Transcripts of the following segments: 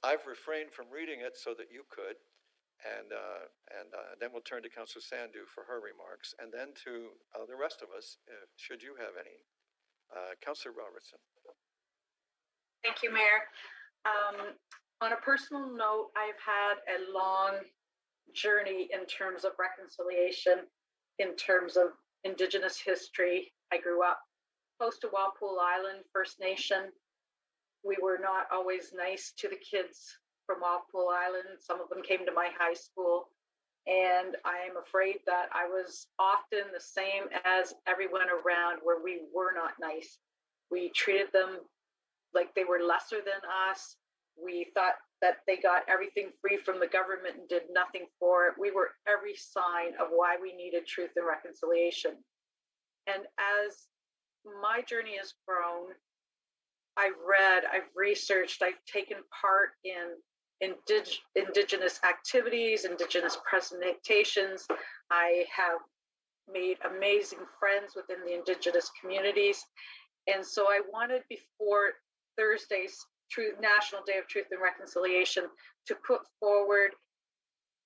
I've refrained from reading it so that you could, and then we'll turn to Councillor Sandhu for her remarks, and then to the rest of us, should you have any. Councillor Robertson. Thank you, Mayor. On a personal note, I've had a long journey in terms of reconciliation, in terms of Indigenous history. I grew up close to Walpole Island First Nation. We were not always nice to the kids from Walpole Island. Some of them came to my high school, and I am afraid that I was often the same as everyone around, where we were not nice. We treated them like they were lesser than us. We thought that they got everything free from the government and did nothing for it. We were every sign of why we needed truth and reconciliation. And as my journey has grown, I've read, I've researched, I've taken part in Indigenous activities, Indigenous presentations. I have made amazing friends within the Indigenous communities. And so I wanted, before Thursday's National Day of Truth and Reconciliation, to put forward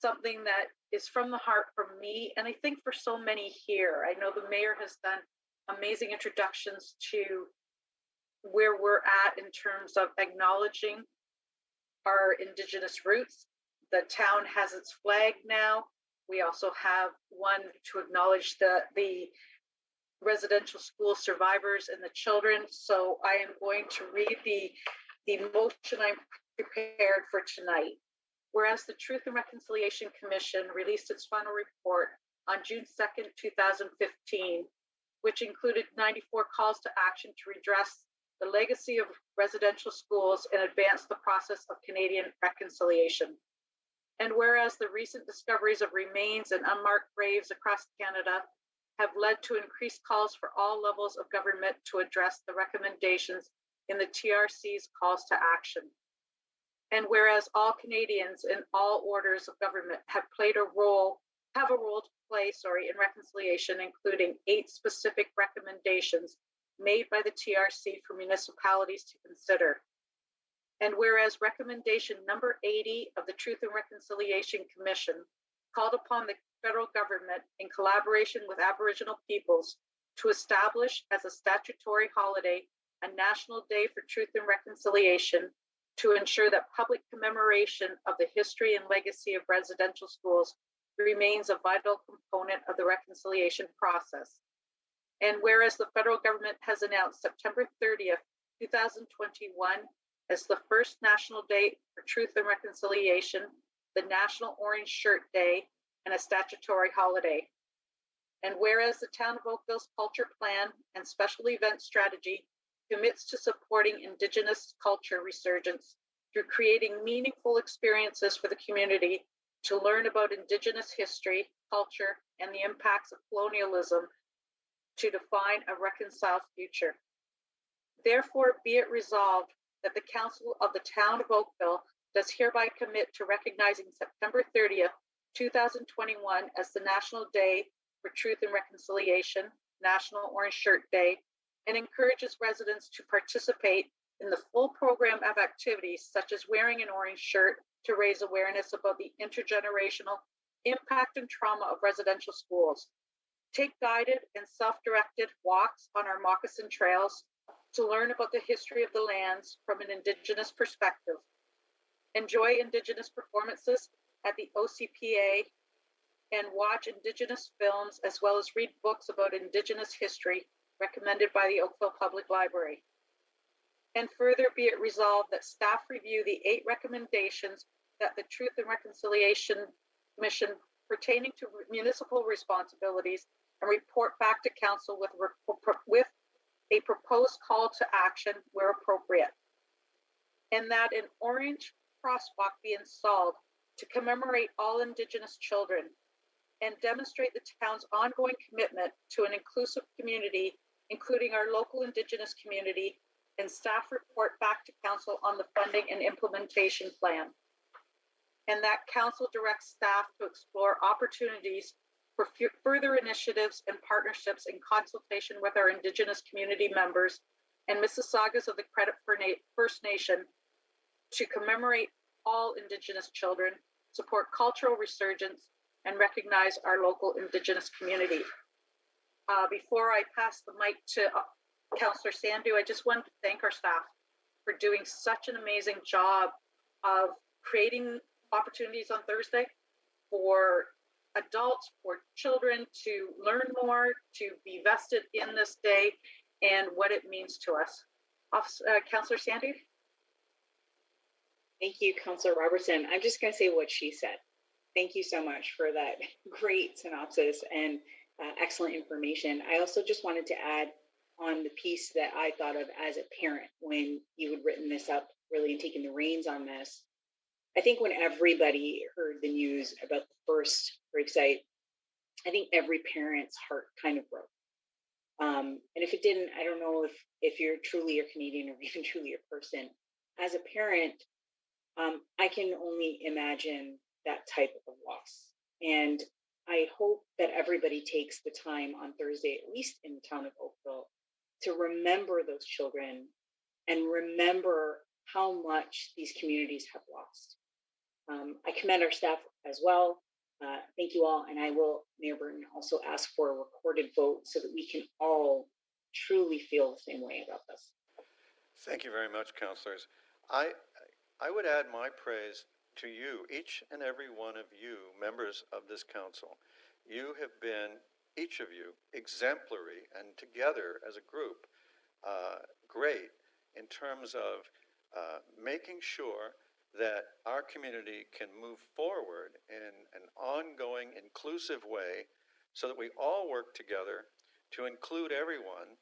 something that is from the heart for me, and I think for so many here. I know the mayor has done amazing introductions to where we're at in terms of acknowledging our Indigenous roots. The town has its flag now. We also have one to acknowledge the residential school survivors and the children. So I am going to read the motion I prepared for tonight. Whereas the Truth and Reconciliation Commission released its final report on June 2nd, 2015, which included 94 calls to action to redress the legacy of residential schools and advance the process of Canadian reconciliation. And whereas the recent discoveries of remains and unmarked graves across Canada have led to increased calls for all levels of government to address the recommendations in the TRC's calls to action. And whereas all Canadians in all orders of government have a role to play in reconciliation, including 8 specific recommendations made by the TRC for municipalities to consider. And whereas recommendation number 80 of the Truth and Reconciliation Commission called upon the federal government, in collaboration with Aboriginal peoples, to establish as a statutory holiday a National Day for Truth and Reconciliation to ensure that public commemoration of the history and legacy of residential schools remains a vital component of the reconciliation process. And whereas the federal government has announced September 30th, 2021 as the first National Day for Truth and Reconciliation, the National Orange Shirt Day, and a statutory holiday. And whereas the Town of Oakville's culture plan and special event strategy commits to supporting Indigenous culture resurgence through creating meaningful experiences for the community to learn about Indigenous history, culture, and the impacts of colonialism to define a reconciled future. Therefore, be it resolved that the Council of the Town of Oakville does hereby commit to recognizing September 30th, 2021 as the National Day for Truth and Reconciliation, National Orange Shirt Day, and encourages residents to participate in the full program of activities such as wearing an orange shirt to raise awareness about the intergenerational impact and trauma of residential schools. Take guided and self-directed walks on our moccasin trails to learn about the history of the lands from an Indigenous perspective. Enjoy Indigenous performances at the OCPA and watch Indigenous films, as well as read books about Indigenous history recommended by the Oakville Public Library. And further, be it resolved that staff review the 8 recommendations that the Truth and Reconciliation Commission pertaining to municipal responsibilities and report back to Council with a proposed call to action where appropriate. And that an orange crosswalk be installed to commemorate all Indigenous children and demonstrate the town's ongoing commitment to an inclusive community, including our local Indigenous community, and staff report back to Council on the funding and implementation plan. And that Council directs staff to explore opportunities for further initiatives and partnerships in consultation with our Indigenous community members and Mississaugas of the Credit First Nation to commemorate all Indigenous children, support cultural resurgence, and recognize our local Indigenous community. Before I pass the mic to Councillor Sandhu, I just wanted to thank our staff for doing such an amazing job of creating opportunities on Thursday for adults, for children to learn more, to be vested in this day and what it means to us. Councillor Sandhu? Thank you, Councillor Robertson. I'm just going to say what she said. Thank you so much for that great synopsis and excellent information. I also just wanted to add on the piece that I thought of as a parent when you had written this up, really, and taken the reins on this. I think when everybody heard the news about the first grave site, I think every parent's heart kind of broke. And if it didn't, I don't know if you're truly a Canadian or even truly a person. As a parent, I can only imagine that type of loss. And I hope that everybody takes the time on Thursday, at least in the town of Oakville, to remember those children and remember how much these communities have lost. I commend our staff as well. Thank you all. And I will, Mayor Burton, also ask for a recorded vote so that we can all truly feel the same way about this. Thank you very much, councillors. I would add my praise to you, each and every one of you, members of this council. You have been, each of you, exemplary and together as a group, great in terms of making sure that our community can move forward in an ongoing, inclusive way so that we all work together to include everyone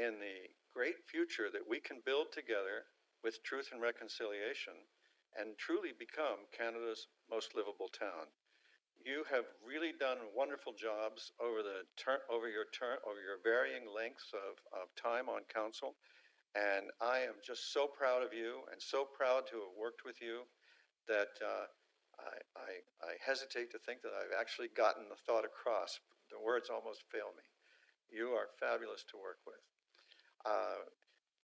in the great future that we can build together with truth and reconciliation and truly become Canada's most livable town. You have really done wonderful jobs over your varying lengths of time on council. And I am just so proud of you and so proud to have worked with you that I hesitate to think that I've actually gotten the thought across. The words almost fail me. You are fabulous to work with.